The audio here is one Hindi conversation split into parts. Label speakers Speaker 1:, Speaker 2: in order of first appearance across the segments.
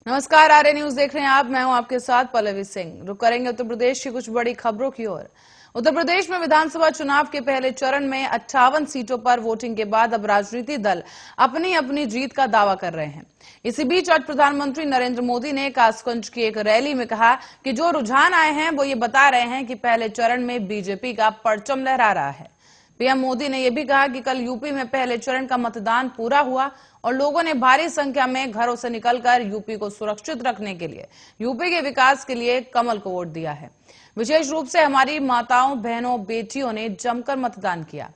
Speaker 1: नमस्कार, आर्य न्यूज देख रहे हैं आप। मैं हूं आपके साथ पल्लवी सिंह। रुक करेंगे उत्तर प्रदेश की कुछ बड़ी खबरों की ओर। उत्तर प्रदेश में विधानसभा चुनाव के पहले चरण में 58 सीटों पर वोटिंग के बाद अब राजनीतिक दल अपनी अपनी जीत का दावा कर रहे हैं। इसी बीच आज प्रधानमंत्री नरेंद्र मोदी ने कासगंज की एक रैली में कहा कि जो रुझान आए हैं वो ये बता रहे हैं कि पहले चरण में बीजेपी का परचम लहरा रहा है। पीएम मोदी ने यह भी कहा कि कल यूपी में पहले चरण का मतदान पूरा हुआ और लोगों ने भारी संख्या में घरों से निकलकर यूपी को सुरक्षित रखने के लिए, यूपी के विकास के लिए कमल को वोट दिया है। विशेष रूप से हमारी माताओं, बहनों, बेटियों ने जमकर मतदान किया।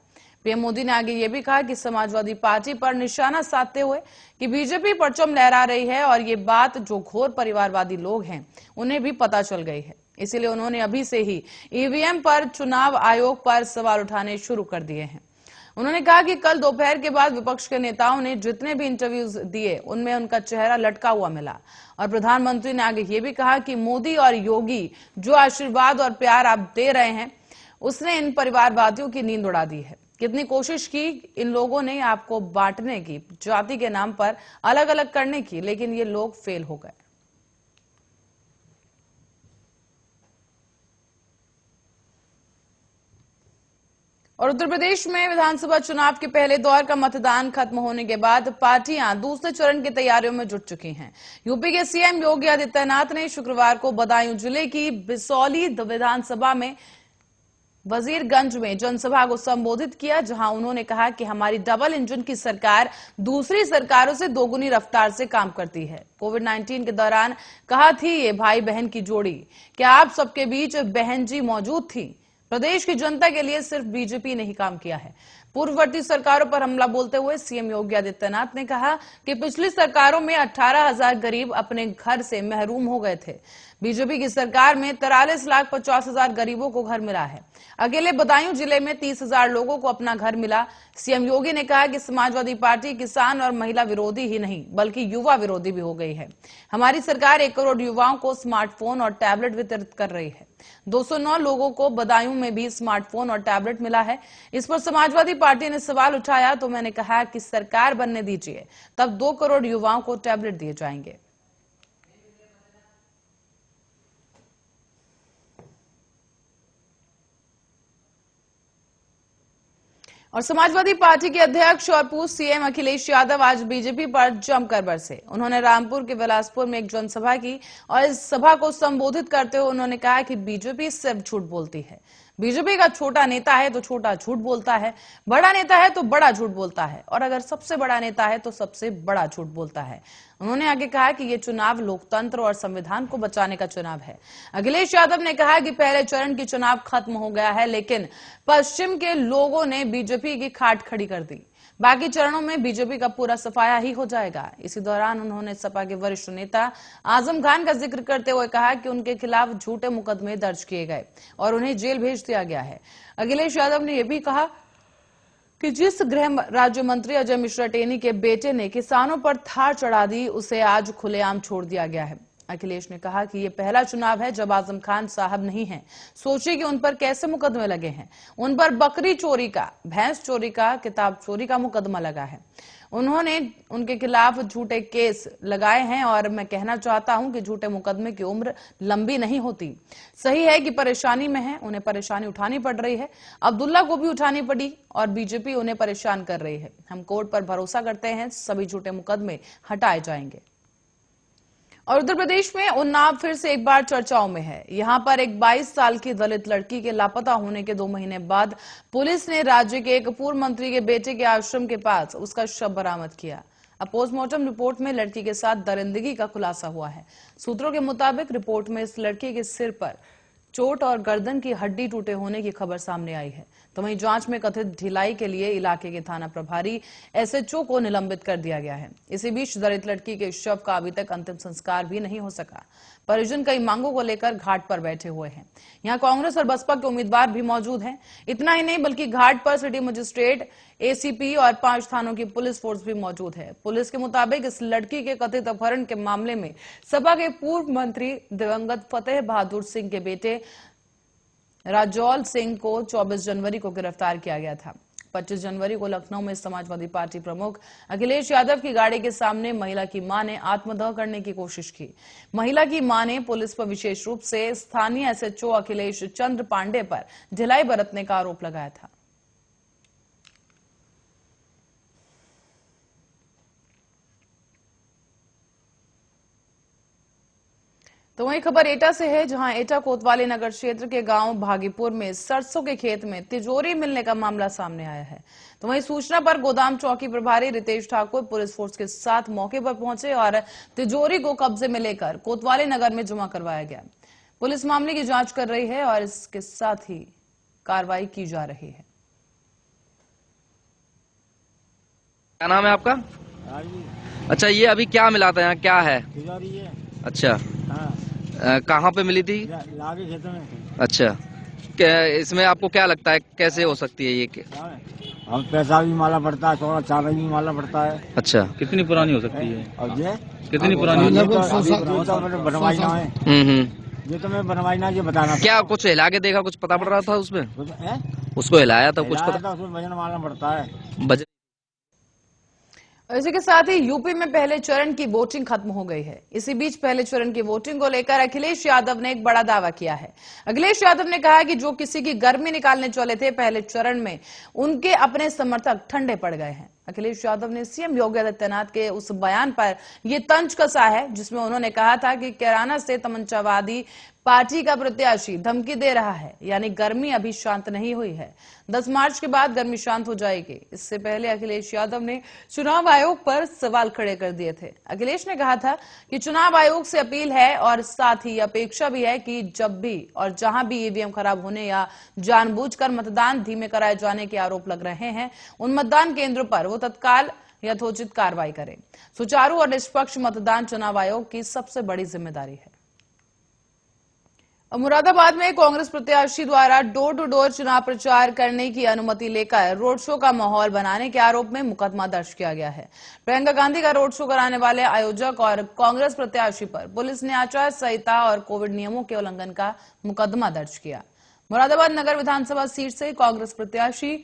Speaker 1: पीएम मोदी ने आगे ये भी कहा कि समाजवादी पार्टी पर निशाना साधते हुए कि बीजेपी परचम लहरा रही है और ये बात जो घोर परिवारवादी लोग हैं उन्हें भी पता चल गई है। इसीलिए उन्होंने अभी से ही ईवीएम पर, चुनाव आयोग पर सवाल उठाने शुरू कर दिए हैं। उन्होंने कहा कि कल दोपहर के बाद विपक्ष के नेताओं ने जितने भी इंटरव्यूज दिए उनमें उनका चेहरा लटका हुआ मिला। और प्रधानमंत्री ने आगे ये भी कहा कि मोदी और योगी जो आशीर्वाद और प्यार आप दे रहे हैं उसने इन परिवारवादियों की नींद उड़ा दी है। कितनी कोशिश की इन लोगों ने आपको बांटने की, जाति के नाम पर अलग अलग करने की, लेकिन ये लोग फेल हो गए। और उत्तर प्रदेश में विधानसभा चुनाव के पहले दौर का मतदान खत्म होने के बाद पार्टियां दूसरे चरण की तैयारियों में जुट चुकी हैं। यूपी के सीएम योगी आदित्यनाथ ने शुक्रवार को बदायूं जिले की बिसौली विधानसभा में वजीरगंज में जनसभा को संबोधित किया, जहां उन्होंने कहा कि हमारी डबल इंजन की सरकार दूसरी सरकारों से दोगुनी रफ्तार से काम करती है। कोविड-19 के दौरान कहा थी ये भाई बहन की जोड़ी, क्या आप सबके बीच बहन जी मौजूद थी? प्रदेश की जनता के लिए सिर्फ बीजेपी ने ही काम किया है। पूर्ववर्ती सरकारों पर हमला बोलते हुए सीएम योगी आदित्यनाथ ने कहा कि पिछली सरकारों में 18,000 गरीब अपने घर से महरूम हो गए थे। बीजेपी की सरकार में 43,50,000 गरीबों को घर मिला है। अकेले बदायूं जिले में 30,000 लोगों को अपना घर मिला। सीएम योगी ने कहा कि समाजवादी पार्टी किसान और महिला विरोधी ही नहीं बल्कि युवा विरोधी भी हो गई है। हमारी सरकार 1 करोड़ युवाओं को स्मार्टफोन और टैबलेट वितरित कर रही है। 209 लोगों को बदायूं में भी स्मार्टफोन और टैबलेट मिला है। इस पर समाजवादी पार्टी ने सवाल उठाया तो मैंने कहा कि सरकार बनने दीजिए, तब 2 करोड़ युवाओं को टैबलेट दिए जाएंगे। और समाजवादी पार्टी के अध्यक्ष और पूर्व सीएम अखिलेश यादव आज बीजेपी पर जमकर बरसे। उन्होंने रामपुर के बिलासपुर में एक जनसभा की और इस सभा को संबोधित करते हुए उन्होंने कहा कि बीजेपी सिर्फ झूठ बोलती है। बीजेपी का छोटा नेता है तो छोटा झूठ बोलता है, बड़ा नेता है तो बड़ा झूठ बोलता है, और अगर सबसे बड़ा नेता है तो सबसे बड़ा झूठ बोलता है। उन्होंने आगे कहा कि ये चुनाव लोकतंत्र और संविधान को बचाने का चुनाव है। अखिलेश यादव ने कहा कि पहले चरण की चुनाव खत्म हो गया है, लेकिन पश्चिम के लोगों ने बीजेपी की खाट खड़ी कर दी। बाकी चरणों में बीजेपी का पूरा सफाया ही हो जाएगा। इसी दौरान उन्होंने सपा के वरिष्ठ नेता आजम खान का जिक्र करते हुए कहा कि उनके खिलाफ झूठे मुकदमे दर्ज किए गए और उन्हें जेल भेज दिया गया है। अखिलेश यादव ने यह भी कहा कि जिस गृह राज्य मंत्री अजय मिश्रा टेनी के बेटे ने किसानों पर थार चढ़ा दी, उसे आज खुलेआम छोड़ दिया गया है। अखिलेश ने कहा कि ये पहला चुनाव है जब आजम खान साहब नहीं हैं। सोचिए कि उन पर कैसे मुकदमे लगे हैं। उन पर बकरी चोरी का, भैंस चोरी का, किताब चोरी का मुकदमा लगा है। उन्होंने उनके खिलाफ झूठे केस लगाए हैं और मैं कहना चाहता हूं कि झूठे मुकदमे की उम्र लंबी नहीं होती। सही है कि परेशानी में है, उन्हें परेशानी उठानी पड़ रही है। अब्दुल्ला को भी उठानी पड़ी और बीजेपी उन्हें परेशान कर रही है। हम कोर्ट पर भरोसा करते हैं, सभी झूठे मुकदमे हटाए जाएंगे। और उत्तर प्रदेश में उन्नाव फिर से एक बार चर्चाओं में है। यहां पर एक 22 साल की दलित लड़की के लापता होने के 2 महीने बाद पुलिस ने राज्य के एक पूर्व मंत्री के बेटे के आश्रम के पास उसका शव बरामद किया। अब पोस्टमार्टम रिपोर्ट में लड़की के साथ दरिंदगी का खुलासा हुआ है। सूत्रों के मुताबिक रिपोर्ट में इस लड़की के सिर पर चोट और गर्दन की हड्डी टूटे होने की खबर सामने आई है। तो वहीं जांच में कथित ढिलाई के लिए इलाके के थाना प्रभारी एसएचओ को निलंबित कर दिया गया है। इसी बीच दलित लड़की के शव का अभी तक अंतिम संस्कार भी नहीं हो सका। परिजन कई मांगों को लेकर घाट पर बैठे हुए हैं। यहाँ कांग्रेस और बसपा के उम्मीदवार भी मौजूद हैं। इतना ही नहीं बल्कि घाट पर सिटी मजिस्ट्रेट, एसीपी और 5 थानों की पुलिस फोर्स भी मौजूद है। पुलिस के मुताबिक इस लड़की के कथित अपहरण के मामले में सपा के पूर्व मंत्री दिवंगत फतेह बहादुर सिंह के बेटे राजौल सिंह को 24 जनवरी को गिरफ्तार किया गया था। 25 जनवरी को लखनऊ में समाजवादी पार्टी प्रमुख अखिलेश यादव की गाड़ी के सामने महिला की मां ने आत्मदाह करने की कोशिश की। महिला की मां ने पुलिस पर विशेष रूप से स्थानीय एसएचओ अखिलेश चंद्र पांडे पर ढिलाई बरतने का आरोप लगाया था। तो वहीं खबर एटा से है, जहां एटा कोतवाली नगर क्षेत्र के गांव भागीपुर में सरसों के खेत में तिजोरी मिलने का मामला सामने आया है। तो वहीं सूचना पर गोदाम चौकी प्रभारी रितेश ठाकुर पुलिस फोर्स के साथ मौके पर पहुंचे और तिजोरी को कब्जे में लेकर कोतवाली नगर में जमा करवाया गया। पुलिस मामले की जांच कर रही है और इसके साथ ही कार्रवाई की जा रही है।
Speaker 2: क्या नाम है आपका? अच्छा, ये अभी क्या मिला था, यहाँ क्या है? अच्छा, कहाँ पे मिली थी?
Speaker 3: लागे खेतों में।
Speaker 2: अच्छा, इसमें आपको क्या लगता है कैसे हो सकती है ये?
Speaker 3: हम पैसा भी माला पड़ता है, थोड़ा चावल भी माला पड़ता है।
Speaker 2: अच्छा,
Speaker 4: कितनी पुरानी हो सकती है?
Speaker 3: और ये
Speaker 4: कितनी पुरानी?
Speaker 3: बनवाई ना है। ये तो मैं बनवाई ना, ये बताना।
Speaker 2: क्या कुछ हिला के देखा, कुछ पता पड़ रहा था उसमें? उसको हिलाया था, कुछ पता?
Speaker 3: उसमें वजन मालना पड़ता है।
Speaker 2: वजन।
Speaker 1: इसी के साथ ही यूपी में पहले चरण की वोटिंग खत्म हो गई है। इसी बीच पहले चरण की वोटिंग को लेकर अखिलेश यादव ने एक बड़ा दावा किया है। अखिलेश यादव ने कहा कि जो किसी की गर्मी निकालने चले थे पहले चरण में, उनके अपने समर्थक ठंडे पड़ गए हैं। अखिलेश यादव ने सीएम योगी आदित्यनाथ के उस बयान पर यह तंज कसा है जिसमें उन्होंने कहा था कि कैराना से तमंचावादी पार्टी का प्रत्याशी धमकी दे रहा है, यानी गर्मी अभी शांत नहीं हुई है। 10 मार्च के बाद गर्मी शांत हो जाएगी। इससे पहले अखिलेश यादव ने चुनाव आयोग पर सवाल खड़े कर दिए थे। अखिलेश ने कहा था कि चुनाव आयोग से अपील है और साथ ही अपेक्षा भी है कि जब भी और जहां भी ईवीएम खराब होने या जानबूझकर मतदान धीमे कराए जाने के आरोप लग रहे हैं, उन मतदान केंद्रों पर वो तत्काल यथोचित कार्रवाई करें। सुचारू और निष्पक्ष मतदान चुनाव आयोग की सबसे बड़ी जिम्मेदारी है। मुरादाबाद में कांग्रेस प्रत्याशी द्वारा डोर टू डोर चुनाव प्रचार करने की अनुमति लेकर रोड शो का माहौल बनाने के आरोप में मुकदमा दर्ज किया गया है। प्रियंका गांधी का रोड शो कराने वाले आयोजक और कांग्रेस प्रत्याशी पर पुलिस ने आचार संहिता और कोविड नियमों के उल्लंघन का मुकदमा दर्ज किया। मुरादाबाद नगर विधानसभा सीट से कांग्रेस प्रत्याशी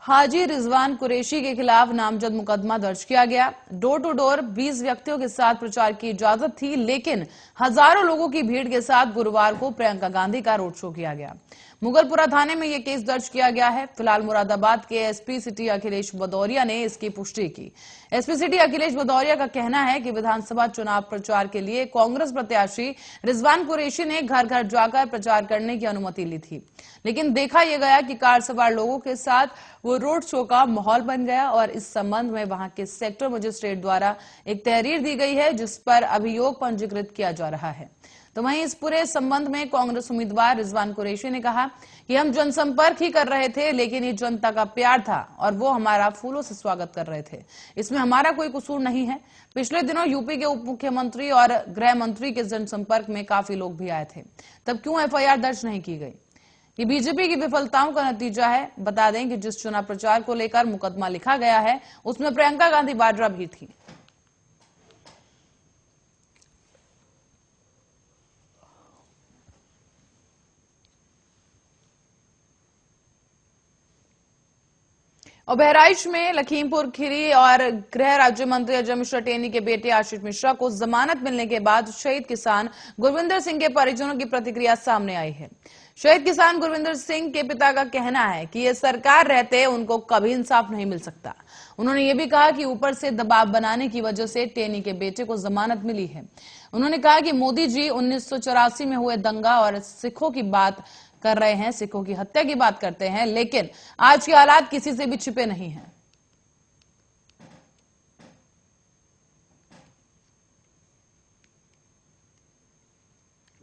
Speaker 1: हाजी रिजवान कुरैशी के खिलाफ नामजद मुकदमा दर्ज किया गया। डोर टू डोर 20 व्यक्तियों के साथ प्रचार की इजाजत थी, लेकिन हजारों लोगों की भीड़ के साथ गुरुवार को प्रियंका गांधी का रोड शो किया गया। मुगलपुरा थाने में यह केस दर्ज किया गया है। फिलहाल मुरादाबाद के एसपी सिटी अखिलेश भदौरिया ने इसकी पुष्टि की। एसपी सिटी अखिलेश भदौरिया का कहना है कि विधानसभा चुनाव प्रचार के लिए कांग्रेस प्रत्याशी रिजवान कुरैशी ने घर घर जाकर प्रचार करने की अनुमति ली थी, लेकिन देखा यह गया कि कार सवार लोगों के साथ वो रोड शो का माहौल बन गया और इस संबंध में वहां के सेक्टर मजिस्ट्रेट द्वारा एक तहरीर दी गई है जिस पर अभियोग पंजीकृत किया जा रहा है। तो वहीं इस पूरे संबंध में कांग्रेस उम्मीदवार रिजवान कुरैशी ने कहा कि हम जनसंपर्क ही कर रहे थे, लेकिन ये जनता का प्यार था और वो हमारा फूलों से स्वागत कर रहे थे। इसमें हमारा कोई कसूर नहीं है। पिछले दिनों यूपी के उप मुख्यमंत्री और गृह मंत्री के जनसंपर्क में काफी लोग भी आए थे, तब क्यों एफआईआर दर्ज नहीं की गई? ये बीजेपी की विफलताओं का नतीजा है। बता दें कि जिस चुनाव प्रचार को लेकर मुकदमा लिखा गया है उसमें प्रियंका गांधी वाड्रा भी थी। और बहराइच में लखीमपुर खीरी और गृह राज्य मंत्री अजय मिश्रा टेनी के बेटे आशीष मिश्रा को जमानत मिलने के बाद शहीद किसान गुरविंदर सिंह के परिजनों की प्रतिक्रिया सामने आई है। शहीद किसान गुरविंदर सिंह के पिता का कहना है कि ये सरकार रहते उनको कभी इंसाफ नहीं मिल सकता। उन्होंने ये भी कहा कि ऊपर से दबाव बनाने की वजह से टेनी के बेटे को जमानत मिली है। उन्होंने कहा कि मोदी जी 1984 में हुए दंगा और सिखों की बात कर रहे हैं, सिखों की हत्या की बात करते हैं, लेकिन आज के हालात किसी से भी छिपे नहीं हैं।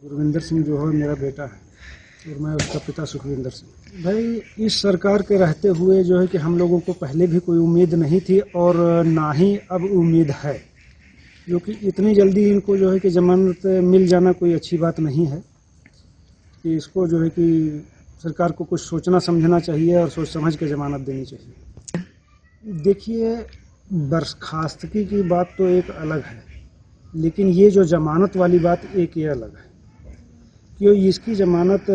Speaker 5: गुरविंदर सिंह जो है मेरा बेटा है और मैं उसका पिता सुखविंदर सिंह। भाई, इस सरकार के रहते हुए जो है कि हम लोगों को पहले भी कोई उम्मीद नहीं थी और ना ही अब उम्मीद है, क्योंकि इतनी जल्दी इनको जो है कि जमानत मिल जाना कोई अच्छी बात नहीं है। कि इसको जो है कि सरकार को कुछ सोचना समझना चाहिए और सोच समझ के जमानत देनी चाहिए। देखिए, बर्खास्तगी की बात तो एक अलग है, लेकिन ये जो जमानत वाली बात एक ये अलग है। क्यों इसकी जमानत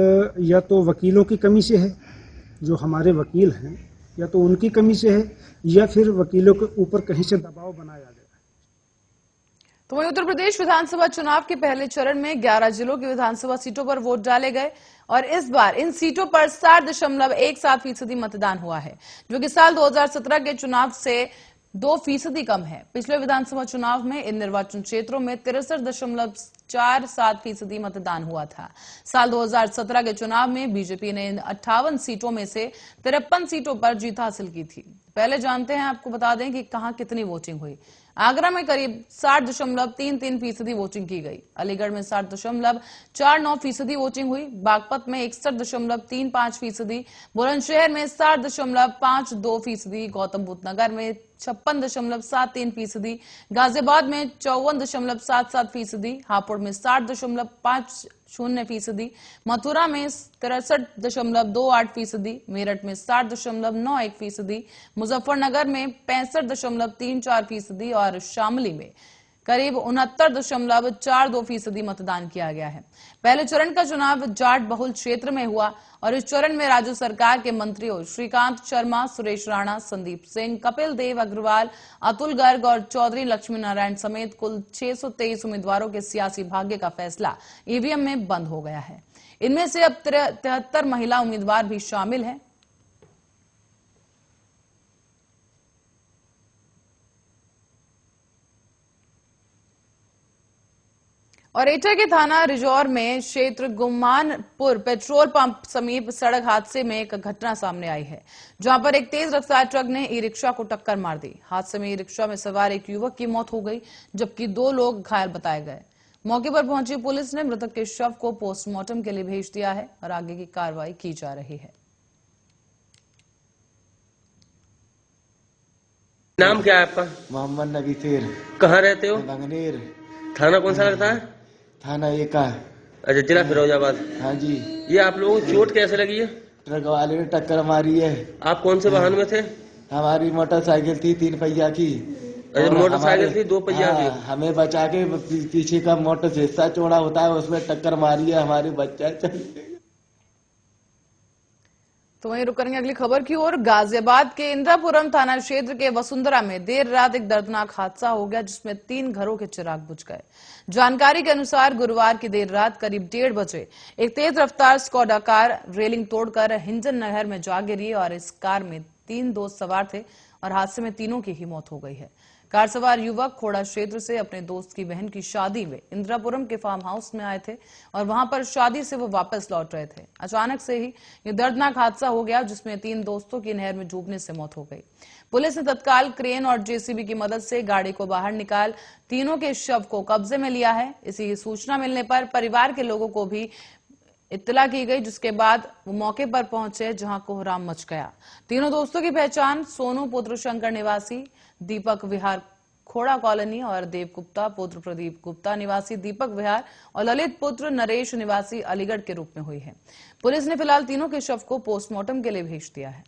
Speaker 5: या तो वकीलों की कमी से है, जो हमारे वकील हैं या तो उनकी कमी से है या फिर वकीलों के ऊपर कहीं से दबाव बनाया गया।
Speaker 1: तो वहीं उत्तर प्रदेश विधानसभा चुनाव के पहले चरण में 11 जिलों की विधानसभा सीटों पर वोट डाले गए और इस बार इन सीटों पर 60.17% मतदान हुआ है, जो कि साल 2017 के चुनाव से 2% कम है। पिछले विधानसभा चुनाव में इन निर्वाचन क्षेत्रों में 63.47% मतदान हुआ था। साल 2017 के चुनाव में बीजेपी ने इन 58 सीटों में से 53 सीटों पर जीत हासिल की थी। पहले जानते हैं, आपको बता दें कि कहां कितनी वोटिंग हुई। आगरा में करीब 60.33% वोटिंग की गई, अलीगढ़ में 60.49% वोटिंग हुई, बागपत में 61.35%, बुलंदशहर में 60.52%, गौतम बुद्ध नगर में 56.73%, गाजियाबाद में 54.77%, हापुड़ में 60.50%, मथुरा में 63.28%, मेरठ में 60.91%, मुजफ्फरनगर में 65.34% और शामली में करीब 69.42% मतदान किया गया है। पहले चरण का चुनाव जाट बहुल क्षेत्र में हुआ और इस चरण में राज्य सरकार के मंत्रियों श्रीकांत शर्मा, सुरेश राणा, संदीप सिंह, कपिल देव अग्रवाल, अतुल गर्ग और चौधरी लक्ष्मी नारायण समेत कुल 623 उम्मीदवारों के सियासी भाग्य का फैसला ईवीएम में बंद हो गया है। इनमें से अब 73 महिला उम्मीदवार भी शामिल हैं। और एटा के थाना रिजौर में क्षेत्र गुम्मानपुर पेट्रोल पंप समीप सड़क हादसे में एक घटना सामने आई है, जहां पर एक तेज रफ्तार ट्रक ने ई रिक्शा को टक्कर मार दी। हादसे में ई रिक्शा में सवार एक युवक की मौत हो गई, जबकि 2 लोग घायल बताए गए। मौके पर पहुंची पुलिस ने मृतक के शव को पोस्टमार्टम के लिए भेज दिया है और आगे की कार्रवाई की जा रही है।
Speaker 6: नाम क्या है आपका?
Speaker 7: मोहम्मद नबी शेर।
Speaker 6: कहाँ रहते हो?
Speaker 7: लंगनेर।
Speaker 6: थाना कौन सा लगता है?
Speaker 7: थाना एका।
Speaker 6: अच्छा, जिला फिरोजाबाद।
Speaker 7: हाँ जी।
Speaker 6: ये आप लोगों को चोट कैसे लगी है?
Speaker 7: ट्रक वाले ने टक्कर मारी है।
Speaker 6: आप कौन से वाहन में थे?
Speaker 7: हमारी मोटरसाइकिल थी 3 पहिया की।
Speaker 6: अच्छा, मोटरसाइकिल थी 2 पहिया की।
Speaker 7: हमें बचा के पीछे का मोटर से हिस्सा चौड़ा होता है, उसमें टक्कर मारी है, हमारे बच्चा चल।
Speaker 1: तो वहीं रुक करेंगे अगली खबर की ओर। गाजियाबाद के इंद्रापुरम थाना क्षेत्र के वसुंधरा में देर रात एक दर्दनाक हादसा हो गया, जिसमें 3 घरों के चिराग बुझ गए। जानकारी के अनुसार गुरुवार की देर रात करीब 1:30 बजे एक तेज रफ्तार स्कोडा कार रेलिंग तोड़कर हिंजन नहर में जा गिरी और इस कार में 3 दोस्त सवार थे और हादसे में तीनों की ही मौत हो गई है। कार सवार युवक खोड़ा क्षेत्र से अपने दोस्त की बहन की शादी में इंदिरापुरम के फार्म हाउस में आए थे और वहां पर शादी से वो वापस लौट रहे थे। अचानक से ही ये दर्दनाक हादसा हो गया, जिसमें 3 दोस्तों की नहर में डूबने से मौत हो गई। पुलिस ने तत्काल क्रेन और जेसीबी की मदद से गाड़ी को बाहर निकाल तीनों के शव को कब्जे में लिया है। इसी सूचना मिलने पर परिवार के लोगों को भी इत्तला की गई, जिसके बाद वो मौके पर पहुंचे, जहां कोहराम मच गया। तीनों दोस्तों की पहचान सोनू पुत्र शंकर निवासी दीपक विहार खोड़ा कॉलोनी और देव गुप्ता पुत्र प्रदीप गुप्ता निवासी दीपक विहार और ललित पुत्र नरेश निवासी अलीगढ़ के रूप में हुई है। पुलिस ने फिलहाल तीनों के शव को पोस्टमार्टम के लिए भेज दिया है।